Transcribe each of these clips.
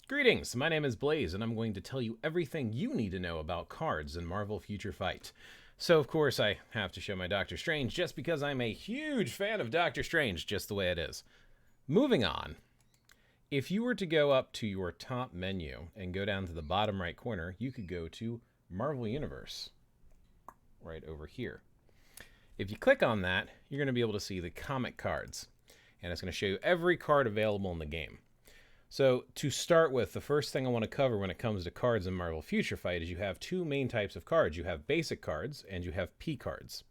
Greetings, my name is Blaze, and I'm going to tell you everything you need to know about cards in Marvel Future Fight. So, of course, I have to show my Doctor Strange just because I'm a huge fan of Doctor Strange, just the way it is. Moving on, if you were to go up to your top menu and go down to the bottom right corner, you could go to Marvel Universe, right over here. If you click on that, you're going to be able to see the comic cards, and it's going to show you every card available in the game. So to start with, the first thing I want to cover when it comes to cards in Marvel Future Fight is you have two main types of cards. You have basic cards and you have P cards.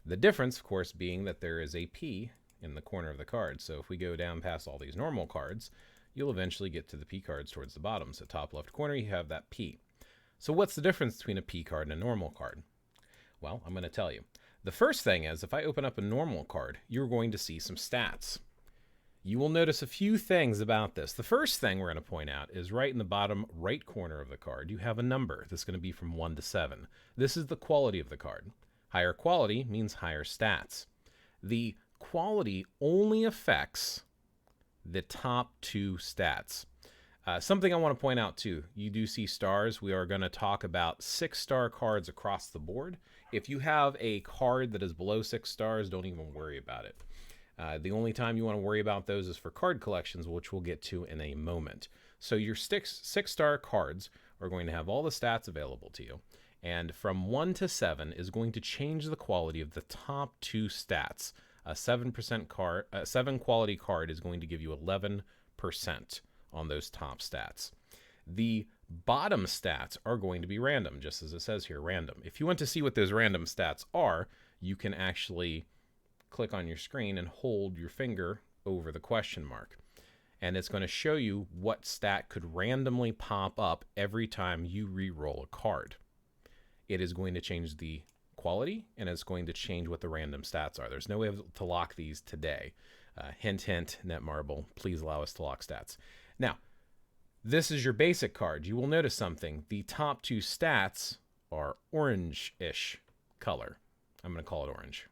The difference, of course, being that there is a P in the corner of the card. So if we go down past all these normal cards, you'll eventually get to the P cards towards the bottom. So top left corner, you have that P. So what's the difference between a P card and a normal card? Well, I'm going to tell you. The first thing is, if I open up a normal card, you're going to see some stats. You will notice a few things about this. The first thing we're going to point out is right in the bottom right corner of the card, you have a number that's going to be from 1 to 7. This is the quality of the card. Higher quality means higher stats. The quality only affects the top two stats. Something I want to point out too, you do see stars. We are going to talk about 6-star cards across the board. If you have a card that is below 6 stars, don't even worry about it. The only time you want to worry about those is for card collections, which we'll get to in a moment. So your 6-star cards are going to have all the stats available to you. And from 1 to 7 is going to change the quality of the top two stats. A 7% card, a 7 quality card is going to give you 11% on those top stats. The bottom stats are going to be random, just as it says here, random. If you want to see what those random stats are, you can actually click on your screen and hold your finger over the question mark. And it's going to show you what stat could randomly pop up every time you re-roll a card. It is going to change the quality, and it's going to change what the random stats are. There's no way to lock these today. Hint, hint, Netmarble, please allow us to lock stats. Now, this is your basic card. You will notice something. The top two stats are orange-ish color. I'm going to call it orange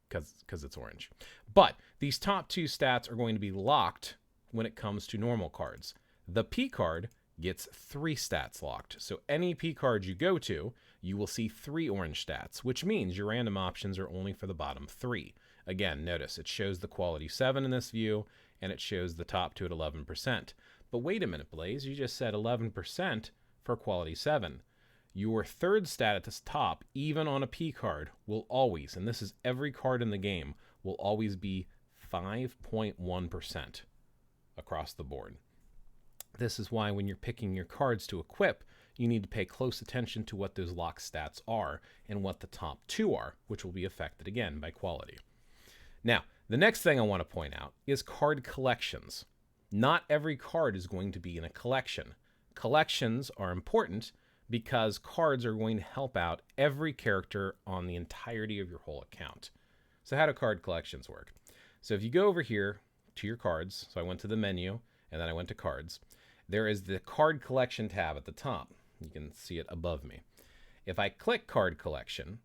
because it's orange. But these top two stats are going to be locked when it comes to normal cards. The P card gets 3 stats locked. So any P card you go to, you will see 3 orange stats, which means your random options are only for the bottom 3. Again, notice it shows the quality 7 in this view, and it shows the top two at 11%. But wait a minute, Blaze, you just said 11% for quality 7. Your third stat at the top, even on a P card, will always, and this is every card in the game, will always be 5.1% across the board. This is why when you're picking your cards to equip, you need to pay close attention to what those lock stats are and what the top 2 are, which will be affected again by quality. Now, the next thing I want to point out is card collections. Not every card is going to be in a collection. Collections are important because cards are going to help out every character on the entirety of your whole account. So how do card collections work? So if you go over here to your cards, so I went to the menu and then I went to cards, there is the card collection tab at the top. You can see it above me. If I click card collection,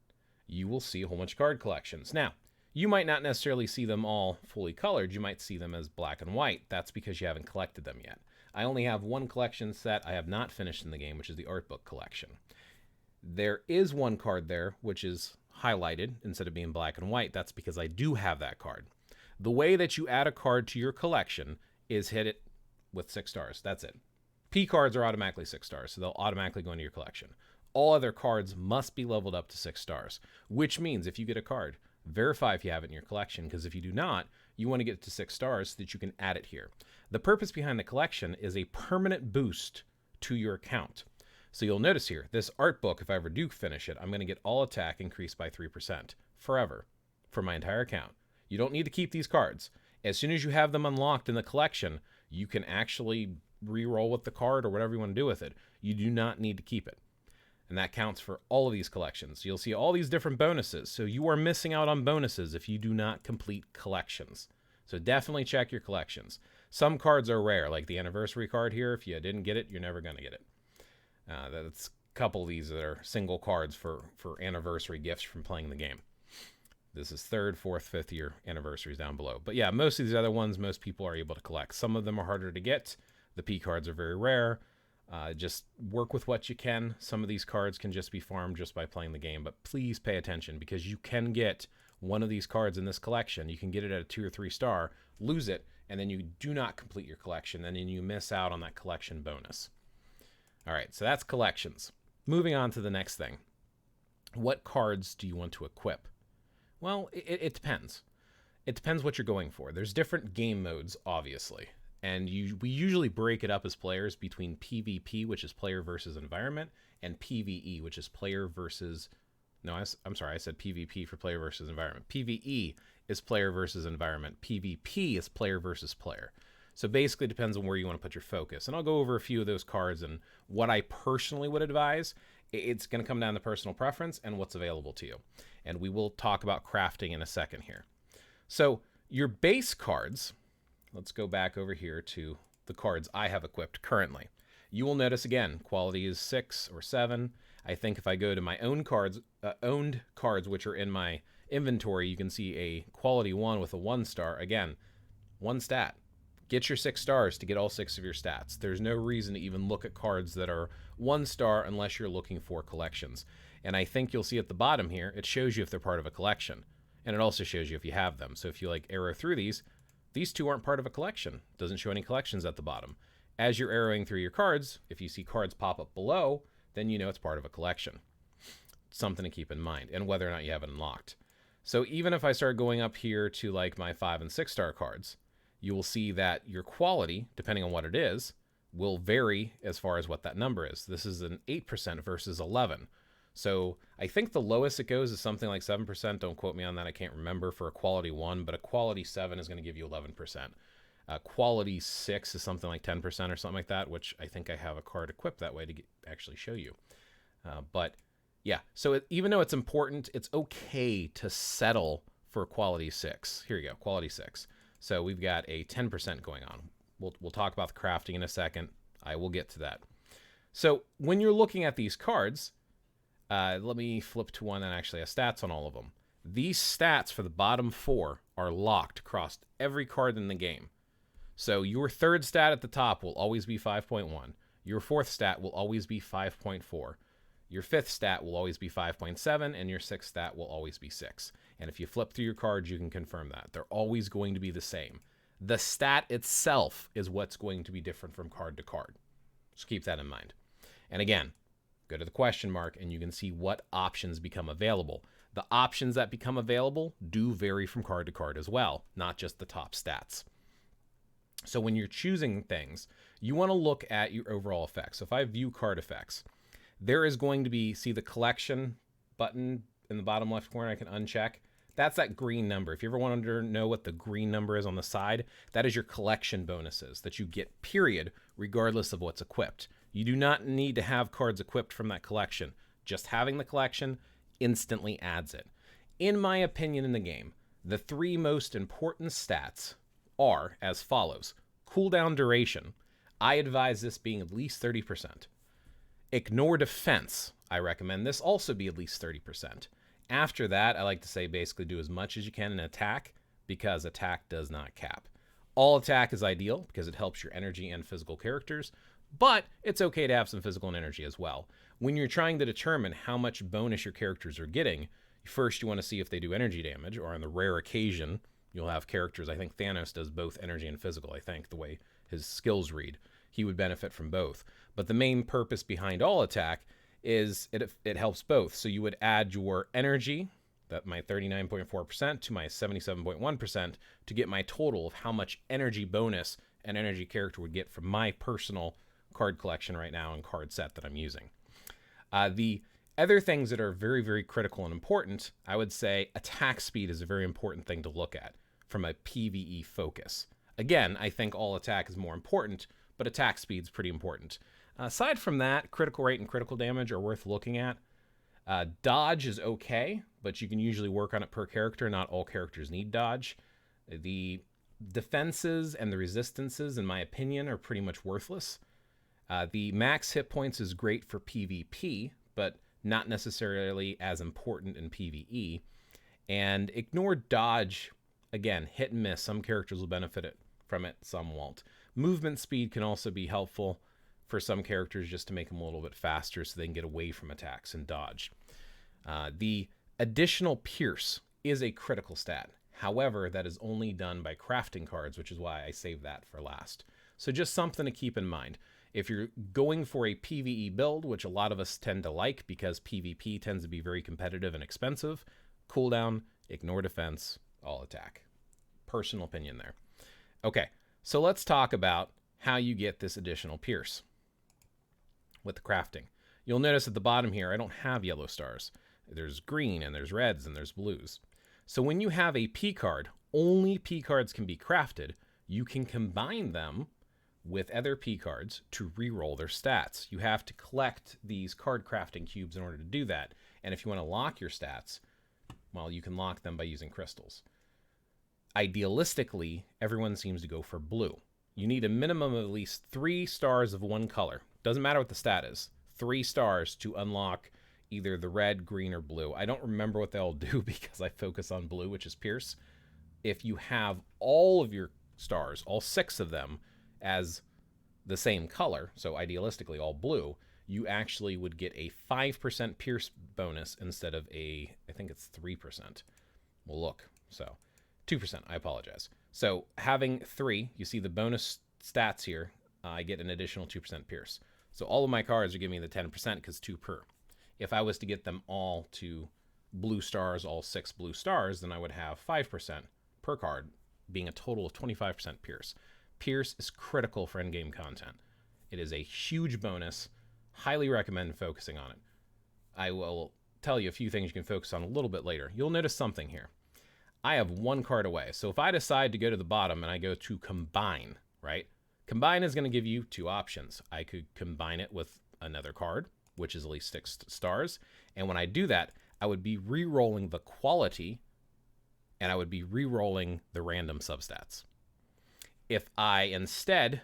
you will see a whole bunch of card collections. Now, you might not necessarily see them all fully colored. You might see them as black and white. That's because you haven't collected them yet. I only have one collection set I have not finished in the game, which is the art book collection. There is one card there which is highlighted instead of being black and white. That's because I do have that card. The way that you add a card to your collection is hit it with 6 stars. That's it. P cards are automatically 6 stars, so they'll automatically go into your collection. All other cards must be leveled up to 6 stars, which means if you get a card, verify if you have it in your collection, because if you do not, you want to get it to 6 stars so that you can add it here. The purpose behind the collection is a permanent boost to your account. So you'll notice here, this art book, if I ever do finish it, I'm going to get all attack increased by 3% forever for my entire account. You don't need to keep these cards. As soon as you have them unlocked in the collection, you can actually re-roll with the card or whatever you want to do with it. You do not need to keep it. And that counts for all of these collections. You'll see all these different bonuses. So you are missing out on bonuses if you do not complete collections. So definitely check your collections. Some cards are rare, like the anniversary card here. If you didn't get it, you're never going to get it. That's a couple of these that are single cards for anniversary gifts from playing the game. This is 3rd, 4th, 5th year anniversaries down below. But yeah, most of these other ones, most people are able to collect. Some of them are harder to get. The P cards are very rare. Just work with what you can. Some of these cards can just be farmed just by playing the game, but please pay attention because you can get one of these cards in this collection. You can get it at a 2 or 3 star, lose it, and then you do not complete your collection, and then you miss out on that collection bonus. All right, so that's collections. Moving on to the next thing. What cards do you want to equip? Well, it depends. It depends what you're going for. There's different game modes, obviously. And we usually break it up as players between PvP, which is player versus environment, and PvE, which is player versus... No, I'm sorry, I said PvP for player versus environment. PvE is player versus environment. PvP is player versus player. So basically it depends on where you want to put your focus. And I'll go over a few of those cards and what I personally would advise. It's going to come down to personal preference and what's available to you. And we will talk about crafting in a second here. So your base cards, let's go back over here to the cards I have equipped currently. You will notice again, quality is 6 or 7. I think if I go to my own cards, owned cards, which are in my inventory, you can see a quality 1 with a 1 star. Again, 1 stat. Get your 6 stars to get all 6 of your stats. There's no reason to even look at cards that are 1 star unless you're looking for collections. And I think you'll see at the bottom here, it shows you if they're part of a collection. And it also shows you if you have them. So if you like arrow through these 2 aren't part of a collection. It doesn't show any collections at the bottom. As you're arrowing through your cards, if you see cards pop up below, then you know it's part of a collection. Something to keep in mind, and whether or not you have it unlocked. So even if I start going up here to like my 5 and 6 star cards, you will see that your quality, depending on what it is, will vary as far as what that number is. This is an 8% versus 11. So I think the lowest it goes is something like 7%. Don't quote me on that. I can't remember for a quality 1, but a quality 7 is going to give you 11%. Quality 6 is something like 10% or something like that, which I think I have a card equipped that way to actually show you. But yeah, so even though it's important, it's okay to settle for quality 6. Here you go, quality 6. So we've got a 10% going on. We'll talk about the crafting in a second. I will get to that. So when you're looking at these cards, let me flip to one that actually has stats on all of them. These stats for the bottom 4 are locked across every card in the game. So your 3rd stat at the top will always be 5.1. Your 4th stat will always be 5.4. Your 5th stat will always be 5.7, and your 6th stat will always be 6. And if you flip through your cards, you can confirm that. They're always going to be the same. The stat itself is what's going to be different from card to card. So keep that in mind. And again, go to the question mark, and you can see what options become available. The options that become available do vary from card to card as well, not just the top stats. So when you're choosing things, you want to look at your overall effects. So if I view card effects, there is going to be, see the collection button in the bottom left corner I can uncheck? That's that green number. If you ever wanted to know what the green number is on the side, that is your collection bonuses that you get, period, regardless of what's equipped. You do not need to have cards equipped from that collection. Just having the collection instantly adds it. In my opinion in the game, the 3 most important stats are as follows. Cooldown duration. I advise this being at least 30%. Ignore defense. I recommend this also be at least 30%. After that, I like to say basically do as much as you can in attack because attack does not cap. All attack is ideal because it helps your energy and physical characters, but it's okay to have some physical and energy as well. When you're trying to determine how much bonus your characters are getting, first you want to see if they do energy damage, or on the rare occasion, you'll have characters, I think Thanos does both energy and physical, I think, the way his skills read. He would benefit from both. But the main purpose behind all attack is it helps both. So you would add your energy, that my 39.4% to my 77.1% to get my total of how much energy bonus an energy character would get from my personal card collection right now and card set that I'm using. The other things that are very, very critical and important, I would say attack speed is a very important thing to look at from a PvE focus. Again, I think all attack is more important, but attack speed is pretty important. Aside from that, critical rate and critical damage are worth looking at. Dodge is okay, but you can usually work on it per character. Not all characters need dodge. The defenses and the resistances, in my opinion, are pretty much worthless. The max hit points is great for PvP, but not necessarily as important in PvE. And ignore dodge. Again, hit and miss. Some characters will benefit from it, some won't. Movement speed can also be helpful for some characters just to make them a little bit faster so they can get away from attacks and dodge. The additional Pierce is a critical stat. However, that is only done by crafting cards, which is why I saved that for last. So just something to keep in mind. If you're going for a PvE build, which a lot of us tend to like because PvP tends to be very competitive and expensive, cooldown, ignore defense, all attack. Personal opinion there. Okay, so let's talk about how you get this additional Pierce with the crafting. You'll notice at the bottom here, I don't have yellow stars. There's green and there's reds and there's blues. So when you have a P card, only P cards can be crafted. You can combine them with other P cards to re-roll their stats. You have to collect these card crafting cubes in order to do that. And if you want to lock your stats, well, you can lock them by using crystals. Idealistically, everyone seems to go for blue. You need a minimum of at least 3 stars of one color. Doesn't matter what the stat is. 3 stars to unlock either the red, green, or blue. I don't remember what they all do because I focus on blue, which is Pierce. If you have all of your stars, all 6 of them, as the same color, so idealistically all blue, you actually would get a 5% Pierce bonus instead of I think it's 3%. We'll look. So 2%, I apologize. So having 3, you see the bonus stats here, I get an additional 2% Pierce. So all of my cards are giving me the 10% because 2 per. If I was to get them all to blue stars, all 6 blue stars, then I would have 5% per card, being a total of 25% Pierce. Pierce is critical for endgame content. It is a huge bonus. Highly recommend focusing on it. I will tell you a few things you can focus on a little bit later. You'll notice something here. I have 1 card away. So if I decide to go to the bottom and I go to combine, right? Combine is going to give you 2 options. I could combine it with another card, which is at least 6 stars. And when I do that, I would be re-rolling the quality and I would be re-rolling the random substats. If I instead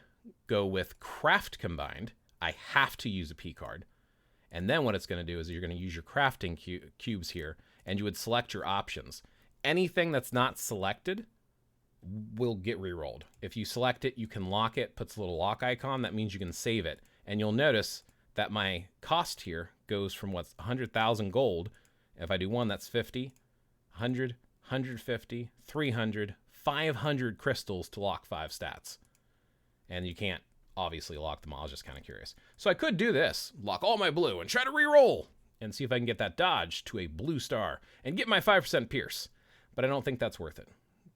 go with craft combined, I have to use a P card. And then what it's going to do is you're going to use your crafting cubes here and you would select your options. Anything that's not selected will get re-rolled. If you select it, you can lock it, puts a little lock icon. That means you can save it. And you'll notice that my cost here goes from what's 100,000 gold. If I do 1, that's 50, 100, 150, 300, 500 crystals to lock 5 stats. And you can't obviously lock them all. I was just kind of curious. So I could do this, lock all my blue and try to re-roll and see if I can get that dodge to a blue star and get my 5% Pierce. But I don't think that's worth it.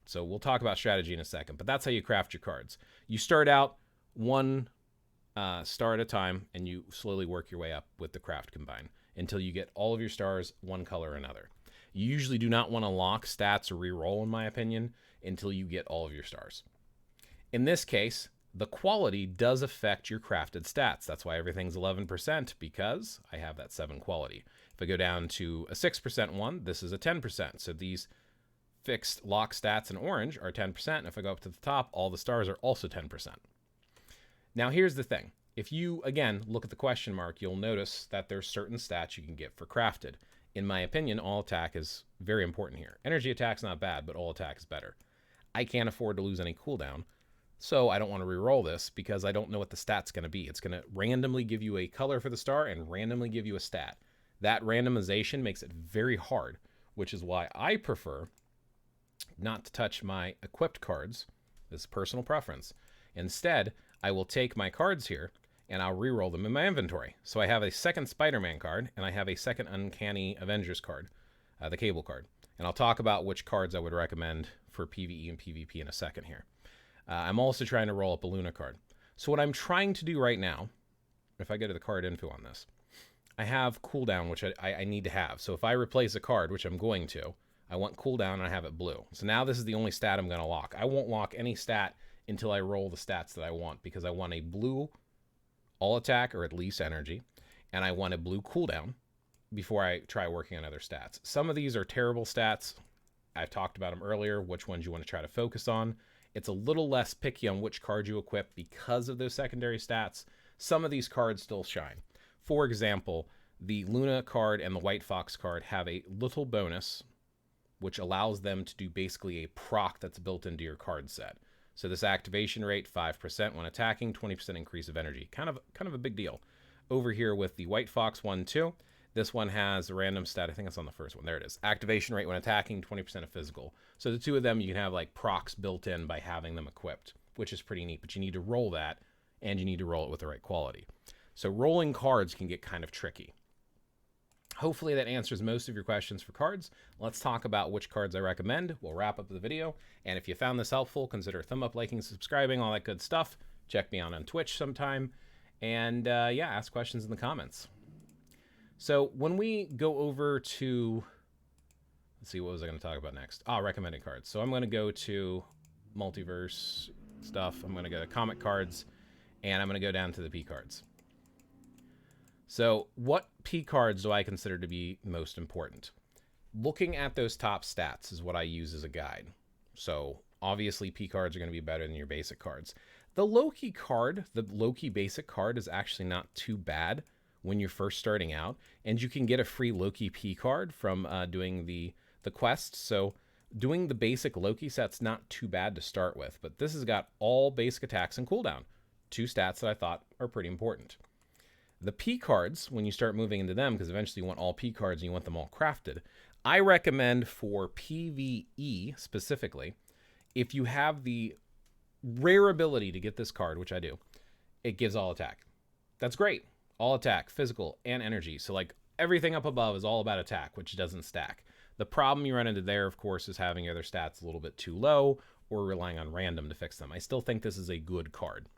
So we'll talk about strategy in a second, but that's how you craft your cards. You start out 1 star at a time and you slowly work your way up with the craft combine until you get all of your stars one color or another. You usually do not want to lock stats or re-roll, in my opinion, until you get all of your stars. In this case, the quality does affect your crafted stats. That's why everything's 11%, because I have that 7 quality. If I go down to a 6% one, this is a 10%. So these fixed lock stats in orange are 10%. If I go up to the top, all the stars are also 10%. Now here's the thing. If you, again, look at the question mark, you'll notice that there's certain stats you can get for crafted. In my opinion, all attack is very important here. Energy attack's not bad, but all attack is better. I can't afford to lose any cooldown, so I don't want to re-roll this because I don't know what the stat's going to be. It's going to randomly give you a color for the star and randomly give you a stat. That randomization makes it very hard, which is why I prefer not to touch my equipped cards. This is personal preference. Instead, I will take my cards here and I'll re-roll them in my inventory. So I have a second Spider-Man card and I have a second Uncanny Avengers card, the Cable card. And I'll talk about which cards I would recommend for PvE and PvP in a second here. I'm also trying to roll up a Luna card. So what I'm trying to do right now, if I go to the card info on this, I have cooldown, which I need to have. So if I replace a card, which I'm going to, I want cooldown and I have it blue. So now this is the only stat I'm going to lock. I won't lock any stat until I roll the stats that I want, because I want a blue all attack or at least energy, and I want a blue cooldown before I try working on other stats. Some of these are terrible stats. I've talked about them earlier, which ones you want to try to focus on. It's a little less picky on which card you equip because of those secondary stats. Some of these cards still shine. For example, the Luna card and the White Fox card have a little bonus, which allows them to do basically a proc that's built into your card set. So this activation rate, 5% when attacking, 20% increase of energy. Kind of a big deal. Over here with the White Fox 1-2, this one has a random stat. I think it's on the first one. There it is. Activation rate when attacking, 20% of physical. So the two of them, you can have like procs built in by having them equipped, which is pretty neat. But you need to roll that, and you need to roll it with the right quality. So rolling cards can get kind of tricky. Hopefully that answers most of your questions for cards. Let's talk about which cards I recommend. We'll wrap up the video. And if you found this helpful, consider thumb up, liking, subscribing, all that good stuff. Check me out on Twitch sometime. And yeah, ask questions in the comments. So when we go over to, let's see, what was I going to talk about next? Recommended cards. So I'm going to go to multiverse stuff. I'm going to go to comic cards, and I'm going to go down to the P cards. So what P cards do I consider to be most important? Looking at those top stats is what I use as a guide. So obviously P cards are going to be better than your basic cards. The Loki card, the Loki basic card, is actually not too bad when you're first starting out. And you can get a free Loki P card from doing the quest. So doing the basic Loki set's not too bad to start with. But this has got all basic attacks and cooldown. Two stats that I thought are pretty important. The P cards, when you start moving into them, because eventually you want all P cards and you want them all crafted, I recommend for PvE specifically, if you have the rare ability to get this card, which I do, it gives all attack. That's great. All attack, physical, and energy. So like everything up above is all about attack, which doesn't stack. The problem you run into there, of course, is having your other stats a little bit too low or relying on random to fix them. I still think this is a good card.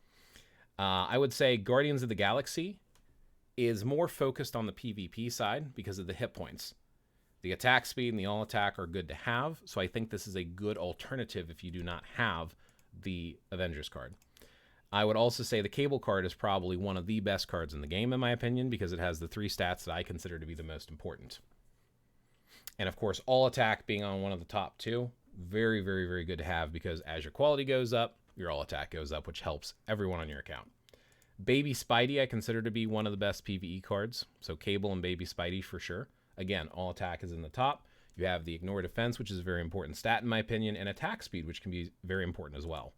I would say Guardians of the Galaxy is more focused on the PvP side because of the hit points. The attack speed and the all attack are good to have, so I think this is a good alternative if you do not have the Avengers card. I would also say the Cable card is probably one of the best cards in the game, in my opinion, because it has the three stats that I consider to be the most important. And of course, all attack being on one of the top two, very, very, very good to have, because as your quality goes up, your all attack goes up, which helps everyone on your account. Baby Spidey I consider to be one of the best PvE cards. So Cable and Baby Spidey for sure. Again, all attack is in the top. You have the Ignore Defense, which is a very important stat in my opinion, and attack speed, which can be very important as well.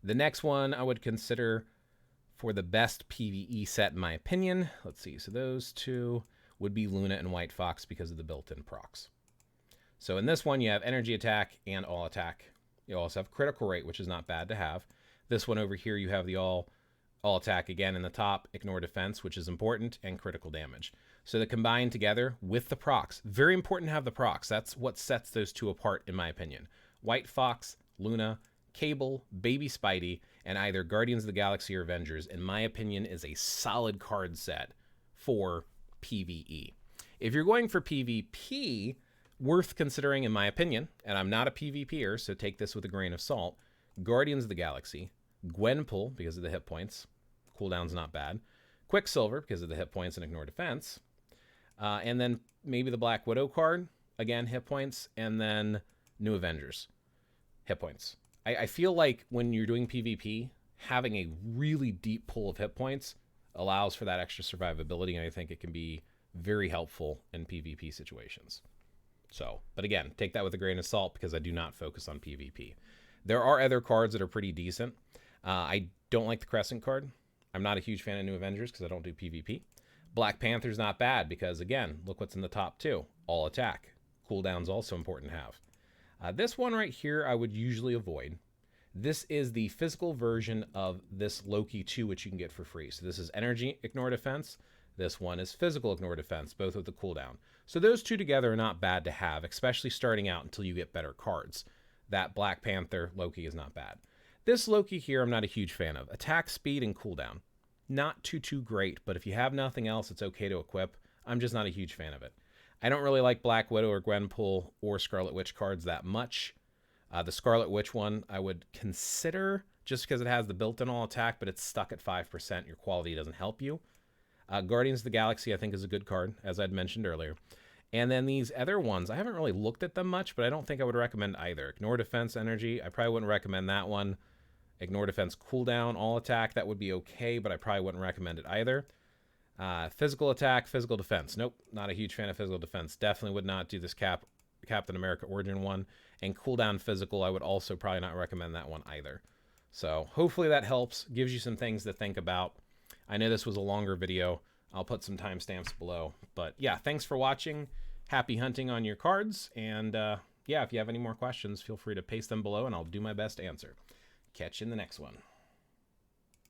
The next one I would consider for the best PvE set in my opinion, let's see, so those two would be Luna and White Fox because of the built-in procs. So in this one you have energy attack and all attack. You also have critical rate, which is not bad to have. This one over here you have the all attack again in the top, ignore defense, which is important, and critical damage. So they combine together with the procs. Very important to have the procs. That's what sets those two apart, in my opinion. White Fox, Luna, Cable, Baby Spidey, and either Guardians of the Galaxy or Avengers, in my opinion, is a solid card set for PvE. If you're going for PvP, worth considering, in my opinion, and I'm not a PvPer, so take this with a grain of salt, Guardians of the Galaxy, Gwenpool because of the hit points, cooldown's not bad, Quicksilver because of the hit points and ignore defense, and then maybe the Black Widow card, again hit points, and then New Avengers, hit points. I feel like when you're doing PvP, having a really deep pool of hit points allows for that extra survivability, and I think it can be very helpful in PvP situations. So, but again, take that with a grain of salt because I do not focus on PvP. There are other cards that are pretty decent. I don't like the Crescent card. I'm not a huge fan of New Avengers because I don't do PvP. Black Panther's not bad because, again, look what's in the top two. All attack. Cooldown's also important to have. This one right here I would usually avoid. This is the physical version of this Loki 2, which you can get for free. So this is energy ignore defense. This one is physical ignore defense, both with the cooldown. So those two together are not bad to have, especially starting out until you get better cards. That Black Panther Loki is not bad. This Loki here I'm not a huge fan of. Attack speed and cooldown. Not too great, but if you have nothing else, it's okay to equip. I'm just not a huge fan of it. I don't really like Black Widow or Gwenpool or Scarlet Witch cards that much. The Scarlet Witch one I would consider just because it has the built-in all attack, but it's stuck at 5%. Your quality doesn't help you. Guardians of the Galaxy I think is a good card, as I'd mentioned earlier. And then these other ones, I haven't really looked at them much, but I don't think I would recommend either. Ignore Defense Energy, I probably wouldn't recommend that one. Ignore Defense Cooldown, All Attack, that would be okay, but I probably wouldn't recommend it either. Physical Attack, Physical Defense. Nope, not a huge fan of Physical Defense. Definitely would not do this Captain America Origin one. And Cooldown Physical, I would also probably not recommend that one either. So hopefully that helps, gives you some things to think about. I know this was a longer video. I'll put some timestamps below. But yeah, thanks for watching. Happy hunting on your cards. And yeah, if you have any more questions, feel free to paste them below and I'll do my best to answer. Catch you in the next one.